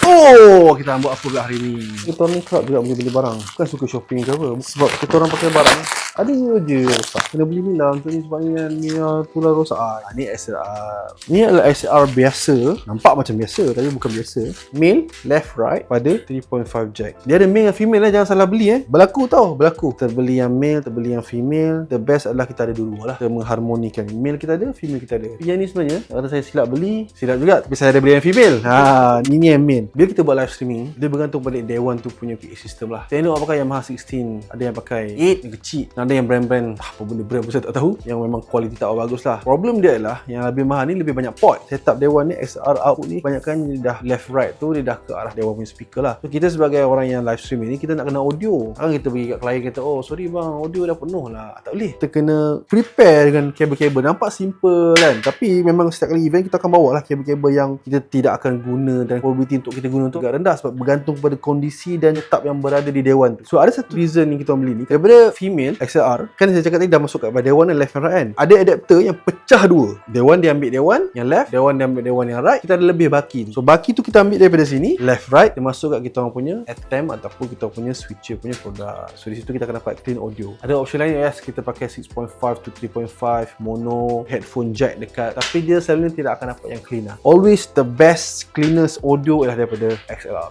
Oh, kita buat apa pula hari ni? Kita ni kerap juga boleh beli barang. Bukan suka shopping ke apa. Sebab kita orang pakai barang, ada je rosak. Kena beli ni lah untuk ni sebabnya ni tular rosak. Ni XLR. Ni adalah XLR biasa. Nampak macam biasa tapi bukan biasa. Male, left, right pada 3.5 jack. Dia ada male dan female jangan salah beli Berlaku tau, berlaku. Terbeli yang male, terbeli yang female. The best adalah kita ada dua-dua lah. Kita mengharmonikan. Male kita ada, female kita ada. Tapi yang ni sebenarnya, kalau saya silap beli, silap juga. Tapi saya ada beli yang female. Ni yang male. Bila kita buat live streaming, dia bergantung pada Day One tu punya PA system lah. Saya tengok pakai Yamaha 16, ada yang pakai 8 yang kecil, ada yang brand-brand apa benda brand pun saya tak tahu, yang memang kualiti tak bagus lah. Problem dia adalah yang lebih mahal ni lebih banyak port. Setup Day One ni XLR output ni kebanyakan dia dah left right tu dia dah ke arah Day One punya speaker lah. So kita sebagai orang yang live streaming ni, kita nak kena audio. Kan kita pergi kat klien kata, oh sorry bang, audio dah penuh lah. Tak boleh. Kita kena prepare dengan kabel-kabel. Nampak simple kan, tapi memang setiap kali event kita akan bawa lah kabel-kabel yang kita tidak akan guna dan probability untuk kita guna tu agak rendah sebab bergantung pada kondisi dan setup yang berada di Day One tu. So ada satu reason yang kita orang beli ni daripada female XLR. Kan saya cakap tadi dah masuk kat Day One dan left and right kan. Ada adapter yang pecah dua. Day One dia ambil Day One yang left, Day One dia ambil Day One yang right. Kita ada lebih baki. So baki tu kita ambil daripada sini, left right, dia masuk kat kita orang punya FM ataupun kita punya switcher punya produk. So di situ kita akan dapat clean audio. Ada option lain, yes, kita pakai 6.5 to 3.5 mono, headphone jack dekat, tapi dia selalunya tidak akan dapat yang clean lah. Always the best cleanest audio ialah daripada XLR.